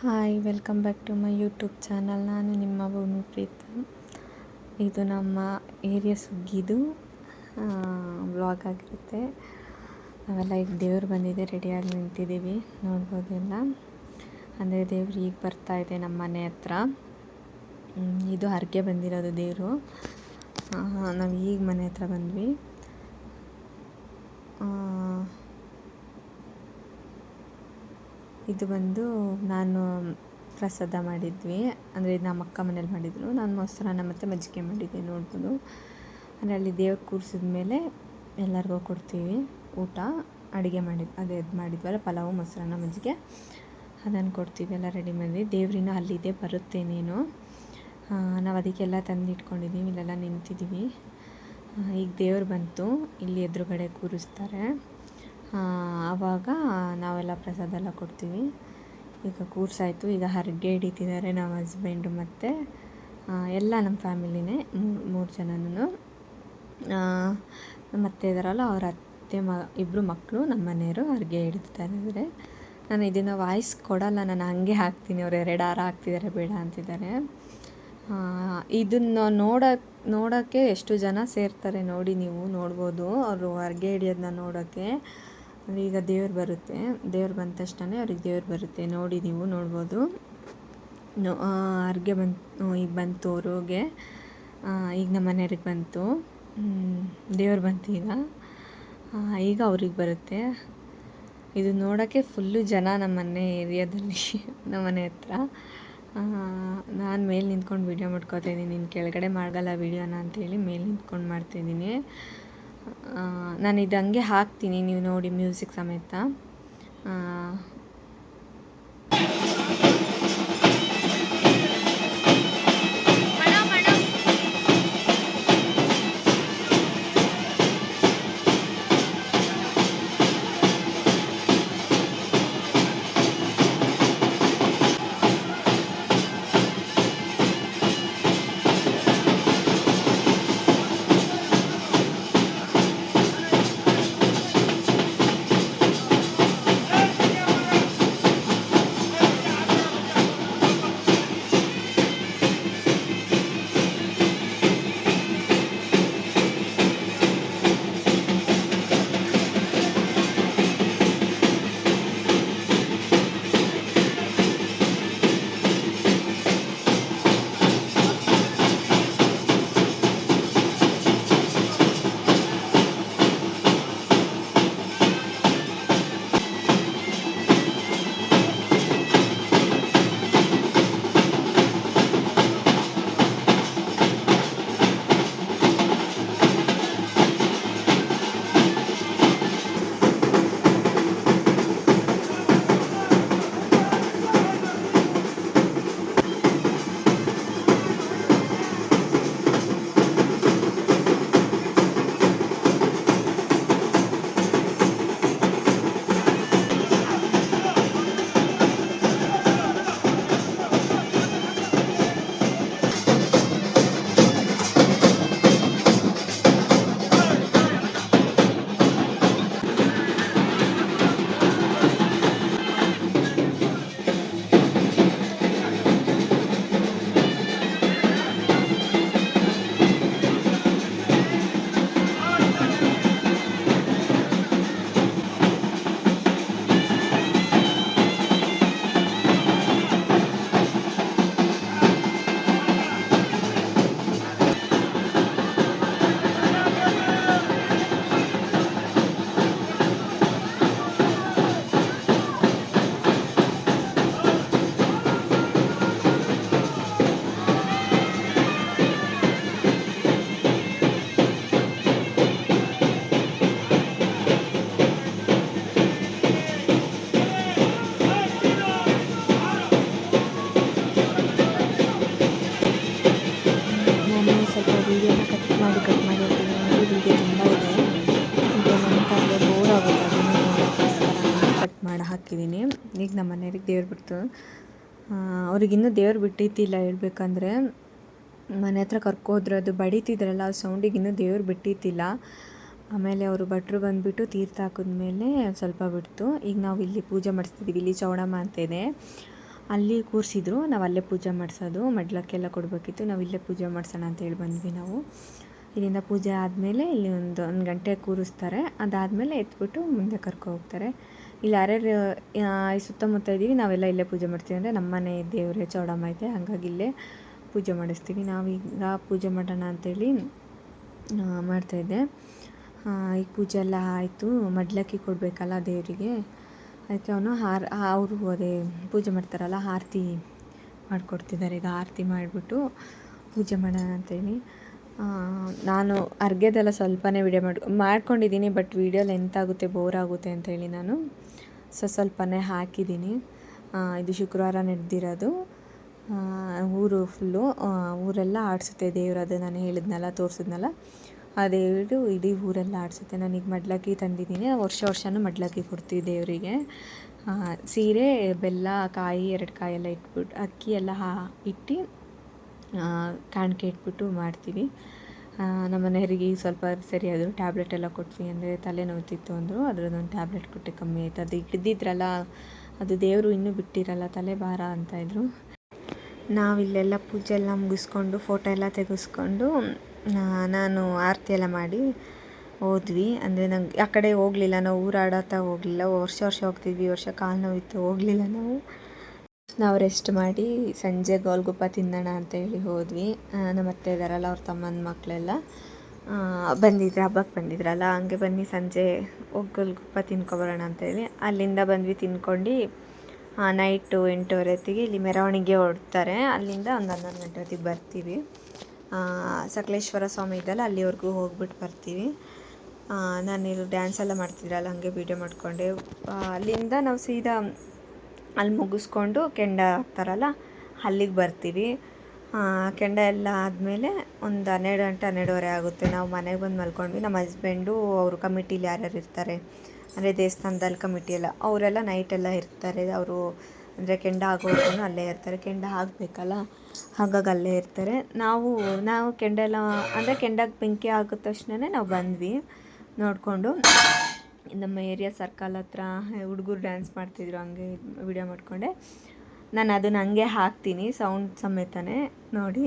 Hi, welcome back to my YouTube channel. ನಾನು ನಿಮ್ಮ ಭೂಮಿಪ್ರೀತ. ಇದು ನಮ್ಮ ಏರಿಯಾ ಸುಗ್ಗಿದು ವ್ಲಾಗ್ ಆಗಿರುತ್ತೆ. ನಾವೆಲ್ಲ ಈಗ ದೇವ್ರು ಬಂದಿದೆ, ರೆಡಿಯಾಗಿ ನಿಂತಿದ್ದೀವಿ. ನೋಡ್ಬೋದೆಲ್ಲ. ಅಂದರೆ ದೇವ್ರು ಈಗ ಬರ್ತಾ ಇದೆ ನಮ್ಮ ಮನೆ ಹತ್ರ. ಇದು ಹರಕೆ ಬಂದಿರೋದು ದೇವರು. ನಾವು ಈಗ ಮನೆ ಹತ್ರ ಬಂದ್ವಿ. ಇದು ಬಂದು ನಾನು ಪ್ರಸಾದ ಮಾಡಿದ್ವಿ. ಅಂದರೆ ಇದು ನಮ್ಮ ಅಕ್ಕ ಮನೇಲಿ ಮಾಡಿದ್ರು. ನಾನು ಮೊಸರನ್ನ ಮತ್ತು ಮಜ್ಜಿಗೆ ಮಾಡಿದ್ದೆ, ನೋಡ್ಬೋದು. ಅಂದರೆ ಅಲ್ಲಿ ದೇವ್ರು ಕೂರಿಸಿದ ಮೇಲೆ ಎಲ್ಲರಿಗೂ ಕೊಡ್ತೀವಿ ಊಟ. ಅಡುಗೆ ಅದೇ ಇದು ಮಾಡಿದ್ವಲ್ಲ, ಪಲಾವು, ಮೊಸರನ್ನ, ಮಜ್ಜಿಗೆ, ಅದನ್ನು ಕೊಡ್ತೀವಿ. ಎಲ್ಲ ರೆಡಿ ಮಾಡಿ ದೇವ್ರಿನ ಅಲ್ಲಿದೆ, ಬರುತ್ತೇನೇನು. ನಾವು ಅದಕ್ಕೆಲ್ಲ ತಂದು ಇಟ್ಕೊಂಡಿದ್ದೀವಿ. ಇಲ್ಲೆಲ್ಲ ನಿಂತಿದ್ದೀವಿ. ಈಗ ದೇವ್ರು ಬಂತು, ಇಲ್ಲಿ ಎದುರುಗಡೆ ಕೂರಿಸ್ತಾರೆ. ಆವಾಗ ನಾವೆಲ್ಲ ಪ್ರಸಾದ ಎಲ್ಲ ಕೊಡ್ತೀವಿ. ಈಗ ಕೂರ್ಸಾಯಿತು. ಈಗ ಹರಕೆ ಹಿಡಿತಿದ್ದಾರೆ ನಮ್ಮ ಹಸ್ಬೆಂಡು ಮತ್ತು ಎಲ್ಲ ನಮ್ಮ ಫ್ಯಾಮಿಲಿನೇ, ಮೂರು ಜನನೂ. ಮತ್ತೆ ಇದ್ದಾರಲ್ಲ, ಅವ್ರ ಅತ್ತೆ ಇಬ್ಬರು ಮಕ್ಕಳು, ನಮ್ಮ ಮನೆಯವರು ಹರಕೆ ಹಿಡಿತಾ ಇದ್ದಾರೆ. ನಾನು ಇದನ್ನು ವಾಯ್ಸ್ ಕೊಡಲ್ಲ, ನಾನು ಹಾಗೆ ಹಾಕ್ತೀನಿ. ಅವ್ರು 2 ಹಾರ ಹಾಕ್ತಿದ್ದಾರೆ, ಬೇಡ ಅಂತಿದ್ದಾರೆ. ಇದನ್ನು ನೋಡೋಕ್ಕೆ ಎಷ್ಟು ಜನ ಸೇರ್ತಾರೆ ನೋಡಿ, ನೀವು ನೋಡ್ಬೋದು. ಅವರು ಹರಕೆ ಹಿಡಿಯೋದನ್ನ ನೋಡೋಕ್ಕೆ. ಈಗ ದೇವ್ರು ಬರುತ್ತೆ, ದೇವ್ರು ಬಂದ ತಕ್ಷಣ ಅವ್ರಿಗೆ ದೇವ್ರು ಬರುತ್ತೆ. ನೋಡಿ, ನೀವು ನೋಡ್ಬೋದು. ಹರಕೆ ಈಗ ಬಂತು ಅವ್ರಿಗೆ. ಈಗ ನಮ್ಮ ಮನೆಯವ್ರಿಗೆ ಬಂತು, ದೇವ್ರು ಬಂತು. ಈಗ ಅವ್ರಿಗೆ ಬರುತ್ತೆ. ಇದು ನೋಡೋಕ್ಕೆ ಫುಲ್ಲು ಜನ ನಮ್ಮ ಮನೆ ಏರಿಯಾದಲ್ಲಿ, ನಮ್ಮ ಮನೆ ಹತ್ರ. ನಾನು ಮೇಲೆ ನಿಂತ್ಕೊಂಡು ವೀಡಿಯೋ ಮಾಡ್ಕೊತಾಯಿದ್ದೀನಿ. ನೀನು ಕೆಳಗಡೆ ಮಾಡಲ್ಲ ವೀಡಿಯೋನ ಅಂತೇಳಿ ಮೇಲೆ ನಿಂತ್ಕೊಂಡು ಮಾಡ್ತಾಯಿದ್ದೀನಿ. ನಾನು ಇದು ಹಂಗೆ ಹಾಕ್ತೀನಿ, ನೀವು ನೋಡಿ ಮ್ಯೂಸಿಕ್ ಸಮೇತ. ಸ್ವಲ್ಪ ವೀಡಿಯೋನ ಕಟ್ ಮಾಡಿ ಹಾಕ್ತೀನಿ. ವೀಡಿಯೋ ತುಂಬ ಇದೆ. ವೀಡಿಯೋ ನೆನಪಾದರೆ ಬೋರ್ ಆಗುತ್ತೆ, ಅದನ್ನು ನೋಡೋಕ್ಕೋಸ್ಕರ ಕಟ್ ಮಾಡಿ ಹಾಕಿದ್ದೀನಿ. ಈಗ ನಮ್ಮ ಮನೆಯವ್ರಿಗೆ ದೇವ್ರು ಬಿಡ್ತು. ಅವ್ರಿಗಿನ್ನೂ ದೇವ್ರು ಬಿಟ್ಟಿತ್ತಿಲ್ಲ. ಹೇಳ್ಬೇಕಂದ್ರೆ ಮನೆ ಹತ್ರ ಕರ್ಕೋದ್ರೆ ಅದು ಬಡಿತಿದ್ರಲ್ಲ, ಆ ಸೌಂಡಿಗೆ ಇನ್ನೂ ದೇವ್ರು ಬಿಟ್ಟಿತ್ತಿಲ್ಲ. ಆಮೇಲೆ ಅವರು ಭಟ್ರು ಬಂದುಬಿಟ್ಟು ತೀರ್ಥ ಹಾಕಿದ್ಮೇಲೆ ಸ್ವಲ್ಪ ಬಿಡ್ತು. ಈಗ ನಾವು ಇಲ್ಲಿ ಪೂಜೆ ಮಾಡಿಸ್ತಿದ್ದೀವಿ. ಇಲ್ಲಿ ಚೌಡಮ್ಮ ಅಂತ ಇದೆ, ಅಲ್ಲಿ ಕೂರಿಸಿದ್ರು. ನಾವು ಅಲ್ಲೇ ಪೂಜೆ ಮಾಡಿಸೋದು, ಮಡ್ಲಕ್ಕೆಲ್ಲ ಕೊಡಬೇಕಿತ್ತು. ನಾವು ಇಲ್ಲೇ ಪೂಜೆ ಮಾಡಿಸೋಣ ಅಂತೇಳಿ ಬಂದ್ವಿ ನಾವು. ಇಲ್ಲಿಂದ ಪೂಜೆ ಆದಮೇಲೆ ಇಲ್ಲಿ ಒಂದು ಗಂಟೆ ಕೂರಿಸ್ತಾರೆ. ಅದಾದಮೇಲೆ ಎತ್ಬಿಟ್ಟು ಮುಂದೆ ಕರ್ಕೊ ಹೋಗ್ತಾರೆ. ಇಲ್ಲಿ ಯಾರ್ಯಾರು ಈ ಸುತ್ತಮುತ್ತ ಇದ್ದೀವಿ ನಾವೆಲ್ಲ ಇಲ್ಲೇ ಪೂಜೆ ಮಾಡ್ತೀವಿ. ಅಂದರೆ ನಮ್ಮ ಮನೆ ದೇವರೇ ಚೌಡಮ್ಮ ಐತೆ, ಹಾಗಾಗಿ ಇಲ್ಲೇ ಪೂಜೆ ಮಾಡಿಸ್ತೀವಿ. ನಾವೀಗ ಪೂಜೆ ಮಾಡೋಣ ಅಂಥೇಳಿ ಮಾಡ್ತಾಯಿದ್ದೆ. ಈಗ ಪೂಜೆ ಎಲ್ಲ ಆಯಿತು. ಮಡ್ಲಕ್ಕಿ ಕೊಡಬೇಕಲ್ಲ ದೇವರಿಗೆ, ಅದಕ್ಕೆ ಅವನು ಅವರು ಅದೇ ಪೂಜೆ ಮಾಡ್ತಾರಲ್ಲ ಆರತಿ ಮಾಡಿಕೊಡ್ತಿದ್ದಾರೆ. ಈಗ ಆರತಿ ಮಾಡಿಬಿಟ್ಟು ಪೂಜೆ ಮಾಡೋಣ ಅಂತೇಳಿ ನಾನು ಅರ್ಘ್ಯದೆಲ್ಲ ಸ್ವಲ್ಪನೇ ವಿಡಿಯೋ ಮಾಡ್ಕೊಂಡಿದ್ದೀನಿ. ಬಟ್ ವಿಡಿಯೋ ಲೆಂತ್ ಆಗುತ್ತೆ, ಬೋರ್ ಆಗುತ್ತೆ ಅಂತೇಳಿ ನಾನು ಸ್ವಲ್ಪನೇ ಹಾಕಿದ್ದೀನಿ. ಇದು ಶುಕ್ರವಾರ ನಡೆದಿರೋದು. ಊರು ಫುಲ್ಲು ಊರೆಲ್ಲ ಆಡಿಸುತ್ತೆ ದೇವರು. ಅದು ನಾನು ಹೇಳಿದ್ನಲ್ಲ, ತೋರಿಸಿದ್ನಲ್ಲ, ಆ ದೇವರು ಇಡೀ ಊರೆಲ್ಲ ಆಡಿಸುತ್ತೆ. ನಾನೀಗ ಮಡ್ಲಕ್ಕಿ ತಂದಿದ್ದೀನಿ. ವರ್ಷನೂ ಮಡ್ಲಕ್ಕಿ ಕೊಡ್ತೀವಿ ದೇವರಿಗೆ. ಸೀರೆ, ಬೆಲ್ಲ, ಕಾಯಿ 2 ಕಾಯೆಲ್ಲ ಇಟ್ಬಿಟ್ಟು ಅಕ್ಕಿ ಎಲ್ಲ ಇಟ್ಟು ಕಾಣಿಕೆ ಇಟ್ಬಿಟ್ಟು ಮಾಡ್ತೀವಿ. ನಮ್ಮ ಮನೆಯವರಿಗೆ ಸ್ವಲ್ಪ ಸರಿ ಆದರು. ಟ್ಯಾಬ್ಲೆಟ್ ಎಲ್ಲ ಕೊಟ್ವಿ. ಅಂದರೆ ತಲೆನೋವ್ತಿತ್ತು ಅಂದರು. ಅದರದ್ದೊಂದು ಟ್ಯಾಬ್ಲೆಟ್ ಕೊಟ್ಟೆ, ಕಮ್ಮಿ ಆಯಿತು. ಅದು ಹಿಡ್ದಿದ್ರಲ್ಲ, ಅದು ದೇವರು ಇನ್ನೂ ಬಿಟ್ಟಿರಲ್ಲ, ತಲೆ ಭಾರ ಅಂತಾಯಿದ್ರು. ನಾವಿಲ್ಲೆಲ್ಲ ಪೂಜೆ ಎಲ್ಲ ಮುಗಿಸ್ಕೊಂಡು ಫೋಟೋ ಎಲ್ಲ ತೆಗೆಸ್ಕೊಂಡು ನಾನು ಆರತಿ ಎಲ್ಲ ಮಾಡಿ ಹೋದ್ವಿ. ಅಂದರೆ ನಂಗೆ ಆ ಕಡೆ ಹೋಗಲಿಲ್ಲ, ನಾವು ಊರಾಡತ್ತ ಹೋಗಲಿಲ್ಲ. ವರ್ಷ ಹೋಗ್ತಿದ್ವಿ. ವರ್ಷ ಕಾಲು ನೋವಿತ್ತು, ಹೋಗಲಿಲ್ಲ ನಾವು ರೆಸ್ಟ್ ಮಾಡಿ ಸಂಜೆ ಗೋಲ್ಗುಪ್ಪ ತಿನ್ನೋಣ ಅಂತೇಳಿ ಹೋದ್ವಿ. ನಮ್ಮ ಅತ್ತೆ ಇದ್ದಾರಲ್ಲ, ಅವ್ರ ತಮ್ಮನ ಮಕ್ಕಳೆಲ್ಲ ಬಂದಿದ್ರು, ಹಬ್ಬಕ್ಕೆ ಬಂದಿದ್ರಲ್ಲ, ಹಂಗೆ ಬನ್ನಿ ಸಂಜೆ ಹೋಗಿ ಗೋಲ್ಗುಪ್ಪ ತಿನ್ಕೊಬರೋಣ ಅಂತೇಳಿ ಅಲ್ಲಿಂದ ಬಂದ್ವಿ. ತಿನ್ಕೊಂಡು ನೈಟು 8:30 ಹೊತ್ತಿಗೆ ಇಲ್ಲಿ ಮೆರವಣಿಗೆ ಹೊರಡ್ತಾರೆ. ಅಲ್ಲಿಂದ ಒಂದು 11 ಗಂಟೆ ಹೊತ್ತಿಗೆ ಬರ್ತೀವಿ. ಸಕಲೇಶ್ವರ ಸ್ವಾಮಿ ಇದ್ದಲ್ಲ, ಅಲ್ಲಿವರೆಗೂ ಹೋಗ್ಬಿಟ್ಟು ಬರ್ತೀವಿ. ನಾನಿಲ್ಲಿ ಡ್ಯಾನ್ಸ್ ಎಲ್ಲ ಮಾಡ್ತಿದ್ರಲ್ಲ, ಹಾಗೆ ವೀಡಿಯೋ ಮಾಡಿಕೊಂಡೆ. ಅಲ್ಲಿಂದ ನಾವು ಸೀದಾ ಅಲ್ಲಿ ಮುಗಿಸ್ಕೊಂಡು ಕೆಂಡ ಹಾಕ್ತಾರಲ್ಲ, ಅಲ್ಲಿಗೆ ಬರ್ತೀವಿ. ಕೆಂಡ ಎಲ್ಲ ಆದಮೇಲೆ ಒಂದು 12 ಗಂಟೆ 12:30 ಆಗುತ್ತೆ. ನಾವು ಮನೆಗೆ ಬಂದು ಮಲ್ಕೊಂಡ್ವಿ. ನಮ್ಮ ಹಸ್ಬೆಂಡು ಅವರು ಕಮಿಟಿಲಿ ಯಾರ್ಯಾರು ಇರ್ತಾರೆ, ಅಂದರೆ ದೇವಸ್ಥಾನದಲ್ಲಿ ಕಮಿಟಿ ಎಲ್ಲ, ಅವರೆಲ್ಲ ನೈಟೆಲ್ಲ ಇರ್ತಾರೆ. ಅವರು ಅಂದರೆ ಕೆಂಡ ಆಗೋವರೆಗೂ ಅಲ್ಲೇ ಇರ್ತಾರೆ. ಕೆಂಡ ಆಗಬೇಕಲ್ಲ, ಹಾಗಾಗಿ ಅಲ್ಲೇ ಇರ್ತಾರೆ. ನಾವು ಕೆಂಡ ಎಲ್ಲ ಅಂದರೆ ಕೆಂಡಕ್ಕೆ ಬೆಂಕಿ ಆಗಿದ ತಕ್ಷಣವೇ ನಾವು ಬಂದ್ವಿ ನೋಡಿಕೊಂಡು. ನಮ್ಮ ಏರಿಯಾ ಸರ್ಕಲ್ ಹತ್ರ ಹುಡುಗರು ಡ್ಯಾನ್ಸ್ ಮಾಡ್ತಿದ್ರು, ಹಂಗೆ ವಿಡಿಯೋ ಮಾಡಿಕೊಂಡೆ. ನಾನು ಅದನ್ನು ಹಂಗೆ ಹಾಕ್ತೀನಿ ಸೌಂಡ್ ಸಮೇತನೇ ನೋಡಿ.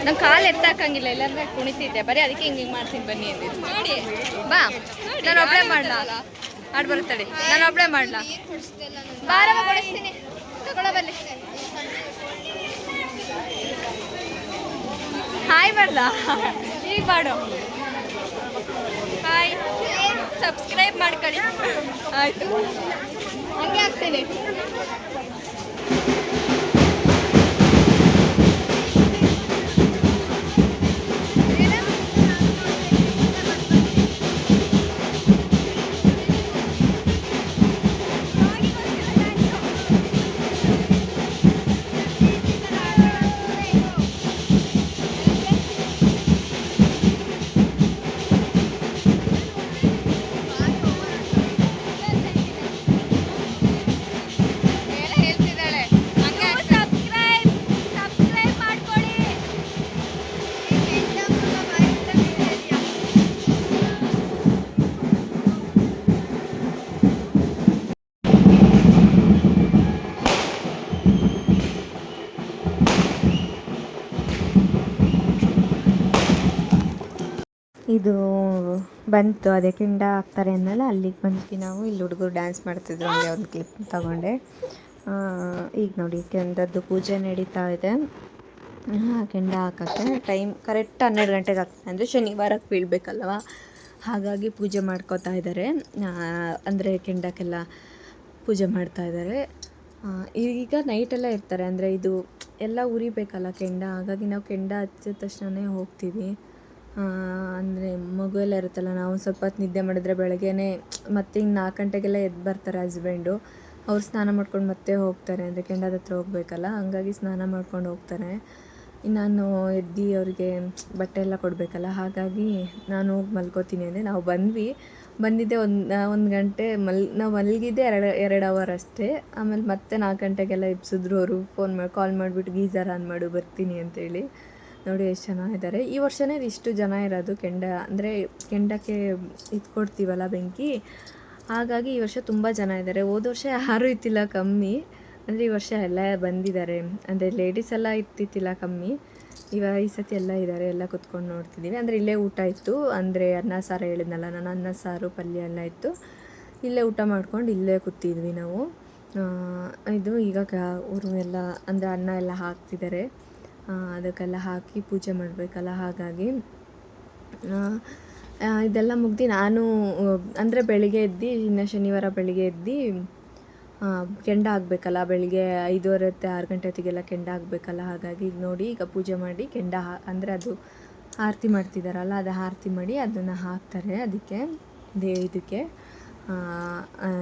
ನಂಗೆ ಕಾಲು ಎತ್ತಾಕಂಗಿಲ್ಲ, ಇಲ್ಲಾಂದ್ರೆ ಕುಣಿತಿದ್ದೆ. ಬರೀ ಅದಕ್ಕೆ ಹಿಂಗೆ ಮಾಡ್ತೀನಿ ಬನ್ನಿ ಅಂದಿದ್ದು. ಬಾ, ನಾನು ಒಬ್ಬಳೇ ಮಾಡ್ಲಾ? ಆಡ್ ಬರುತ್ತಡಿ, ನಾನು ಒಬ್ಬಳೇ ಮಾಡ್ಲಾ? ಬಾರವ ಕೊಡಿಸ್ತೀನಿ, ತಗೊಳ ಬಲ್ಲಿ. ಹಾಯ್ ಮಾಡ್ಲಾ? ಈಗ ಮಾಡು. ಹಾಯ್, ಸಬ್ಸ್ಕ್ರೈಬ್ ಮಾಡ್ಕೊಳ್ಳಿ. ಆಯಿತು, ಹಂಗೆ ಆಗ್ತೀನಿ. ಹೇಳ್ತೀನಿ ಇದು ಬಂತು, ಅದೇ ಕೆಂಡ ಹಾಕ್ತಾರೆ ಅನ್ನಲ್ಲ, ಅಲ್ಲಿಗೆ ಬಂದ್ವಿ ನಾವು. ಇಲ್ಲಿ ಹುಡುಗರು ಡ್ಯಾನ್ಸ್ ಮಾಡ್ತಿದ್ರು, ಹಂಗೆ ಒಂದು ಕ್ಲಿಪ್ ತಗೊಂಡೆ. ಈಗ ನೋಡಿ ಕೆಂಡದ್ದು ಪೂಜೆ ನಡೀತಾ ಇದೆ. ಕೆಂಡ ಹಾಕೋಕ್ಕೆ ಟೈಮ್ ಕರೆಕ್ಟ್ 12 ಗಂಟೆಗೆ ಆಗ್ತದೆ, ಅಂದರೆ ಶನಿವಾರಕ್ಕೆ ಬೀಳಬೇಕಲ್ವ, ಹಾಗಾಗಿ ಪೂಜೆ ಮಾಡ್ಕೋತಾ ಇದ್ದಾರೆ. ಅಂದರೆ ಕೆಂಡಕ್ಕೆಲ್ಲ ಪೂಜೆ ಮಾಡ್ತಾ ಇದ್ದಾರೆ. ಈಗ ನೈಟೆಲ್ಲ ಇರ್ತಾರೆ, ಅಂದರೆ ಇದು ಎಲ್ಲ ಉರಿಬೇಕಲ್ಲ ಕೆಂಡ, ಹಾಗಾಗಿ ನಾವು ಕೆಂಡ ಹಚ್ಚಿದ ತಕ್ಷಣವೇ ಹೋಗ್ತೀವಿ. ಅಂದರೆ ಮಗು ಎಲ್ಲ ಇರುತ್ತಲ್ಲ, ನಾವು ಸ್ವಲ್ಪ ಹೊತ್ತು ನಿದ್ದೆ ಮಾಡಿದ್ರೆ ಬೆಳಗ್ಗೆನೇ ಮತ್ತೆ ಹಿಂಗೆ 4 ಗಂಟೆಗೆಲ್ಲ ಎದ್ದು ಬರ್ತಾರೆ ಹಸ್ಬೆಂಡು. ಅವ್ರು ಸ್ನಾನ ಮಾಡ್ಕೊಂಡು ಮತ್ತೆ ಹೋಗ್ತಾರೆ, ಅಂದರೆ ಕೆಂಡದ ಹತ್ರ ಹೋಗ್ಬೇಕಲ್ಲ, ಹಂಗಾಗಿ ಸ್ನಾನ ಮಾಡ್ಕೊಂಡು ಹೋಗ್ತಾರೆ. ನಾನು ಎದ್ದು ಅವರಿಗೆ ಬಟ್ಟೆ ಎಲ್ಲ ಕೊಡಬೇಕಲ್ಲ, ಹಾಗಾಗಿ ನಾನು ಹೋಗಿ ಮಲ್ಕೋತೀನಿ. ಅಂದರೆ ನಾವು ಬಂದಿದ್ದೆ ಒಂದು ಗಂಟೆ ನಾವು ಮಲಗಿದ್ದೆ 2 ಅವರ್ ಅಷ್ಟೇ. ಆಮೇಲೆ ಮತ್ತೆ 4 ಗಂಟೆಗೆಲ್ಲ ಎಬ್ಸಿದ್ರು ಅವರು, ಕಾಲ್ ಮಾಡಿಬಿಟ್ಟು ಗೀಝರ್ ಆನ್ ಮಾಡು ಬರ್ತೀನಿ ಅಂತೇಳಿ. ನೋಡಿ ಎಷ್ಟು ಚೆನ್ನಾಗಿದ್ದಾರೆ. ಈ ವರ್ಷವೇ ಇಷ್ಟು ಜನ ಇರೋದು ಕೆಂಡ, ಅಂದರೆ ಕೆಂಡಕ್ಕೆ ಇದು ಕೊಡ್ತೀವಲ್ಲ ಬೆಂಕಿ, ಹಾಗಾಗಿ ಈ ವರ್ಷ ತುಂಬ ಜನ ಇದ್ದಾರೆ. ಹೋದ ವರ್ಷ ಯಾರೂ ಇತ್ತಿಲ್ಲ, ಕಮ್ಮಿ. ಅಂದರೆ ಈ ವರ್ಷ ಎಲ್ಲ ಬಂದಿದ್ದಾರೆ, ಅಂದರೆ ಲೇಡೀಸ್ ಎಲ್ಲ ಇರ್ತಿತ್ತಿಲ್ಲ, ಕಮ್ಮಿ. ಈ ಸತಿ ಎಲ್ಲ ಇದ್ದಾರೆ, ಎಲ್ಲ ಕುತ್ಕೊಂಡು ನೋಡ್ತಿದ್ದೀವಿ. ಅಂದರೆ ಇಲ್ಲೇ ಊಟ ಇತ್ತು, ಅಂದರೆ ಅನ್ನ ಸಾರು ಹೇಳಿದ್ನಲ್ಲ ನಾನು, ಅನ್ನ ಸಾರು ಪಲ್ಯ ಎಲ್ಲ ಇತ್ತು. ಇಲ್ಲೇ ಊಟ ಮಾಡ್ಕೊಂಡು ಇಲ್ಲೇ ಕೂತಿದ್ವಿ ನಾವು. ಇದು ಈಗ ಅವರು ಎಲ್ಲ ಅಂದರೆ ಅನ್ನ ಎಲ್ಲ ಹಾಕ್ತಿದ್ದಾರೆ, ಅದಕ್ಕೆಲ್ಲ ಹಾಕಿ ಪೂಜೆ ಮಾಡಬೇಕಲ್ಲ, ಹಾಗಾಗಿ ಇದೆಲ್ಲ ಮುಗ್ದು ನಾನು ಅಂದರೆ ಬೆಳಿಗ್ಗೆ ಎದ್ದು, ಇನ್ನು ಶನಿವಾರ ಬೆಳಿಗ್ಗೆ ಎದ್ದು ಕೆಂಡ ಆಗಬೇಕಲ್ಲ, ಬೆಳಿಗ್ಗೆ 5:30 6 ಗಂಟೆ ಹೊತ್ತಿಗೆಲ್ಲ ಕೆಂಡ ಆಗಬೇಕಲ್ಲ, ಹಾಗಾಗಿ ನೋಡಿ ಈಗ ಪೂಜೆ ಮಾಡಿ ಕೆಂಡ ಅಂದರೆ ಅದು ಆರತಿ ಮಾಡ್ತಿದ್ದಾರಲ್ಲ, ಅದು ಆರತಿ ಮಾಡಿ ಅದನ್ನು ಹಾಕ್ತಾರೆ. ಅದಕ್ಕೆ ಇದಕ್ಕೆ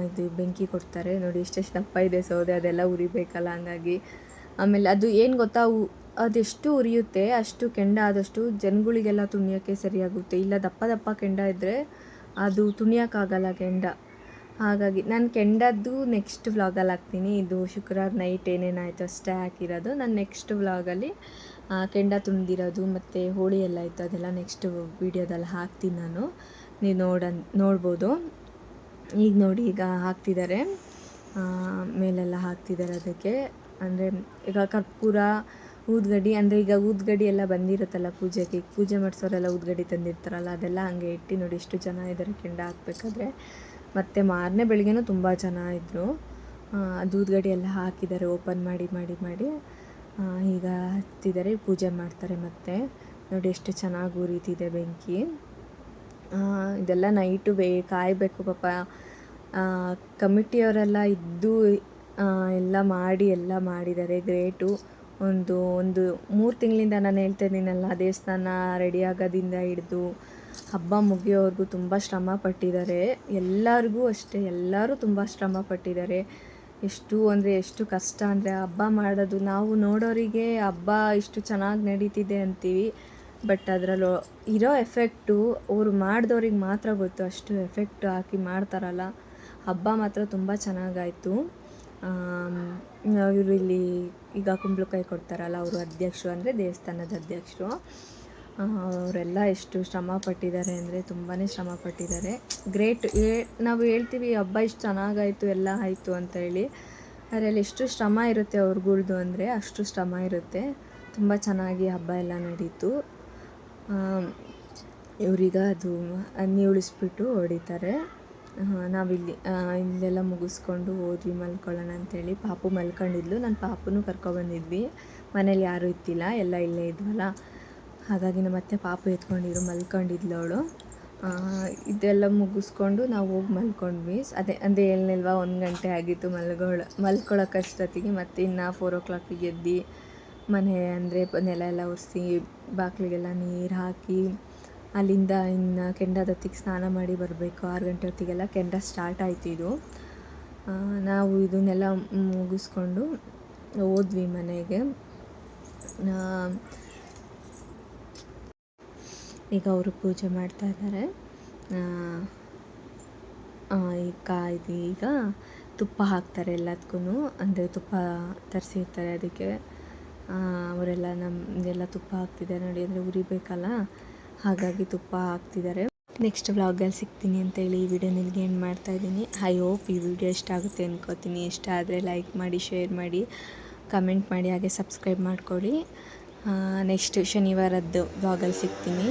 ಇದು ಬೆಂಕಿ ಕೊಡ್ತಾರೆ. ನೋಡಿ ಎಷ್ಟೆಷ್ಟು ದಪ್ಪ ಇದೆ ಸೌದೆ, ಅದೆಲ್ಲ ಉರಿಬೇಕಲ್ಲ, ಹಂಗಾಗಿ. ಆಮೇಲೆ ಅದು ಏನು ಗೊತ್ತಾ, ಅದೆಷ್ಟು ಉರಿಯುತ್ತೆ ಅಷ್ಟು ಕೆಂಡ ಆದಷ್ಟು ಜನಗಳಿಗೆಲ್ಲ ತುಣಿಯೋಕ್ಕೆ ಸರಿಯಾಗುತ್ತೆ. ಇಲ್ಲ ದಪ್ಪ ಕೆಂಡ ಇದ್ದರೆ ಅದು ತುಣಿಯೋಕ್ಕಾಗಲ್ಲ ಕೆಂಡ. ಹಾಗಾಗಿ ನಾನು ಕೆಂಡದ್ದು ನೆಕ್ಸ್ಟ್ ವ್ಲಾಗಲ್ಲಿ ಹಾಕ್ತೀನಿ. ಇದು ಶುಕ್ರವಾರ ನೈಟ್ ಏನೇನಾಯಿತು ಅಷ್ಟೇ ಹಾಕಿರೋದು. ನಾನು ನೆಕ್ಸ್ಟ್ ವ್ಲಾಗಲ್ಲಿ ಕೆಂಡ ತುಂಬಿರೋದು ಮತ್ತು ಹೋಳಿ ಎಲ್ಲ ಇತ್ತು, ಅದೆಲ್ಲ ನೆಕ್ಸ್ಟ್ ವೀಡಿಯೋದಲ್ಲಿ ಹಾಕ್ತೀನಿ ನಾನು, ನೀವು ನೋಡ್ಬೋದು. ಈಗ ನೋಡಿ ಈಗ ಹಾಕ್ತಿದ್ದಾರೆ, ಮೇಲೆಲ್ಲ ಹಾಕ್ತಿದ್ದಾರೆ ಅದಕ್ಕೆ. ಅಂದರೆ ಈಗ ಕರ್ಪೂರ, ಊದ್ಗಡ್ಡಿ, ಅಂದರೆ ಈಗ ಊದ್ಗಡ್ಡಿ ಎಲ್ಲ ಬಂದಿರುತ್ತಲ್ಲ ಪೂಜೆಗೆ, ಪೂಜೆ ಮಾಡಿಸೋರೆಲ್ಲ ಊದ್ಗಡ್ಡಿ ತಂದಿರ್ತಾರಲ್ಲ, ಅದೆಲ್ಲ ಹಂಗೆ ಇಟ್ಟು ನೋಡಿ ಎಷ್ಟು ಜನ ಇದ್ದಾರೆ ಕೆಂಡ ಹಾಕ್ಬೇಕಾದ್ರೆ. ಮತ್ತು ಮಾರನೇ ಬೆಳಿಗ್ಗೆನೂ ತುಂಬ ಜನ ಇದ್ದರು. ಅದು ಊದ್ಗಡ್ಡಿ ಎಲ್ಲ ಹಾಕಿದ್ದಾರೆ, ಓಪನ್ ಮಾಡಿ ಈಗ ಹತ್ತಿದ್ದಾರೆ, ಪೂಜೆ ಮಾಡ್ತಾರೆ. ಮತ್ತು ನೋಡಿ ಎಷ್ಟು ಚೆನ್ನಾಗಿ ಉರಿತಿದೆ ಬೆಂಕಿ. ಇದೆಲ್ಲ ನೈಟು ಕಾಯಬೇಕು ಪಾಪ, ಕಮಿಟಿಯವರೆಲ್ಲ ಇದ್ದು ಎಲ್ಲ ಮಾಡಿದ್ದಾರೆ, ಗ್ರೇಟು. ಒಂದು 3 ತಿಂಗಳಿಂದ ನಾನು ಹೇಳ್ತಾ ಇದ್ದೀನಲ್ಲ, ದೇವಸ್ಥಾನ ರೆಡಿ ಆಗೋದಿಂದ ಹಿಡಿದು ಹಬ್ಬ ಮುಗಿಯೋವರೆಗೂ ತುಂಬ ಶ್ರಮ ಪಟ್ಟಿದ್ದಾರೆ. ಎಲ್ಲರಿಗೂ ಅಷ್ಟೇ, ಎಲ್ಲರೂ ತುಂಬ ಶ್ರಮ ಪಟ್ಟಿದ್ದಾರೆ. ಎಷ್ಟು ಕಷ್ಟ ಅಂದರೆ ಹಬ್ಬ ಮಾಡೋದು. ನಾವು ನೋಡೋರಿಗೆ ಹಬ್ಬ ಇಷ್ಟು ಚೆನ್ನಾಗಿ ನಡೀತಿದೆ ಅಂತೀವಿ, ಬಟ್ ಅದರಲ್ಲಿ ಇರೋ ಎಫೆಕ್ಟು ಅವ್ರು ಮಾಡಿದವ್ರಿಗೆ ಮಾತ್ರ ಗೊತ್ತು. ಅಷ್ಟು ಎಫೆಕ್ಟ್ ಹಾಕಿ ಮಾಡ್ತಾರಲ್ಲ, ಹಬ್ಬ ಮಾತ್ರ ತುಂಬ ಚೆನ್ನಾಗಾಯಿತು. ಇವರು ಇಲ್ಲಿ ಈಗ ಕುಂಬಳಕಾಯಿ ಕೊಡ್ತಾರಲ್ಲ, ಅವರು ಅಧ್ಯಕ್ಷರು, ಅಂದರೆ ದೇವಸ್ಥಾನದ ಅಧ್ಯಕ್ಷರು. ಅವರೆಲ್ಲ ಎಷ್ಟು ಶ್ರಮ ಪಟ್ಟಿದ್ದಾರೆ ಅಂದರೆ ತುಂಬಾ ಶ್ರಮ ಪಟ್ಟಿದ್ದಾರೆ. ಗ್ರೇಟ್. ನಾವು ಹೇಳ್ತೀವಿ ಹಬ್ಬ ಇಷ್ಟು ಚೆನ್ನಾಗಾಯಿತು ಎಲ್ಲ ಆಯಿತು ಅಂತ ಹೇಳಿ, ಅದರಲ್ಲಿ ಎಷ್ಟು ಶ್ರಮ ಇರುತ್ತೆ ಅವ್ರುಗಳ್ದು ಅಂದರೆ ಅಷ್ಟು ಶ್ರಮ ಇರುತ್ತೆ. ತುಂಬ ಚೆನ್ನಾಗಿ ಹಬ್ಬ ಎಲ್ಲ ನಡೀತು. ಇವ್ರೀಗ ಅದು ಅನ್ನಿ ಉಳಿಸ್ಬಿಟ್ಟು ಹೊಡಿತಾರೆ. ಇಲ್ಲೆಲ್ಲ ಮುಗಿಸ್ಕೊಂಡು ಹೋದ್ವಿ ಮಲ್ಕೊಳ್ಳೋಣ ಅಂಥೇಳಿ. ಪಾಪು ಮಲ್ಕೊಂಡಿದ್ಲು, ನಾನು ಪಾಪುನೂ ಕರ್ಕೊಬಂದಿದ್ವಿ. ಮನೇಲಿ ಯಾರೂ ಇತ್ತಿಲ್ಲ, ಎಲ್ಲ ಇಲ್ಲೇ ಇದ್ವಲ್ಲ, ಹಾಗಾಗಿ ನಮ್ಮ ಅತ್ತೆ ಪಾಪು ಎತ್ಕೊಂಡಿದ್ರು, ಮಲ್ಕೊಂಡಿದ್ಲು ಅವಳು. ಇದೆಲ್ಲ ಮುಗಿಸ್ಕೊಂಡು ನಾವು ಹೋಗಿ ಮಲ್ಕೊಂಡ್ವಿ. ಅದೇ ಹೇಳ್ನಿಲ್ವ, 1 ಗಂಟೆ ಆಗಿತ್ತು ಮಲ್ಕೊಳ್ಳೋಕ್ಕಷ್ಟೊತ್ತಿಗೆ. ಮತ್ತು ಇನ್ನು 4 o'clock ಎದ್ದು ಮನೆ ಅಂದರೆ ನೆಲ ಎಲ್ಲ ಒರೆಸಿ ಬಾಗಿಲಿಗೆಲ್ಲ ನೀರು ಹಾಕಿ, ಅಲ್ಲಿಂದ ಇನ್ನು ಕೆಂಡದೊತ್ತಿಗೆ ಸ್ನಾನ ಮಾಡಿ ಬರಬೇಕು. 6 ಗಂಟೆ ಹೊತ್ತಿಗೆಲ್ಲ ಕೆಂಡ ಸ್ಟಾರ್ಟ್ ಆಯ್ತು. ಇದು ನಾವು ಇದನ್ನೆಲ್ಲ ಮುಗಿಸ್ಕೊಂಡು ಹೋದ್ವಿ ಮನೆಗೆ. ಈಗ ಅವರು ಪೂಜೆ ಮಾಡ್ತಾ ಇದ್ದಾರೆ. ಈಗ ತುಪ್ಪ ಹಾಕ್ತಾರೆ ಎಲ್ಲದಕ್ಕೂ, ಅಂದರೆ ತುಪ್ಪ ತರಿಸಿರ್ತಾರೆ ಅದಕ್ಕೆ. ಅವರೆಲ್ಲ ನಮ್ಮದೆಲ್ಲ ತುಪ್ಪ ಹಾಕ್ತಿದ್ದಾರೆ ನೋಡಿ, ಅಂದರೆ ಉರಿಬೇಕಲ್ಲ, ಹಾಗಾಗಿ ತುಪ್ಪ ಹಾಕ್ತಿದ್ದಾರೆ. ನೆಕ್ಸ್ಟ್ ವ್ಲಾಗಲ್ಲಿ ಸಿಗ್ತೀನಿ ಅಂತೇಳಿ ಈ ವಿಡಿಯೋ ನಿಮಗೆ ಏನು ಮಾಡ್ತಾಯಿದ್ದೀನಿ. ಐ ಹೋಪ್ ಈ ವಿಡಿಯೋ ಇಷ್ಟ ಆಗುತ್ತೆ ಅಂದ್ಕೋತೀನಿ. ಇಷ್ಟ ಆದರೆ ಲೈಕ್ ಮಾಡಿ, ಶೇರ್ ಮಾಡಿ, ಕಮೆಂಟ್ ಮಾಡಿ, ಹಾಗೆ ಸಬ್ಸ್ಕ್ರೈಬ್ ಮಾಡ್ಕೊಳ್ಳಿ. ನೆಕ್ಸ್ಟ್ ಶನಿವಾರದ್ದು ವ್ಲಾಗಲ್ಲಿ ಸಿಗ್ತೀನಿ.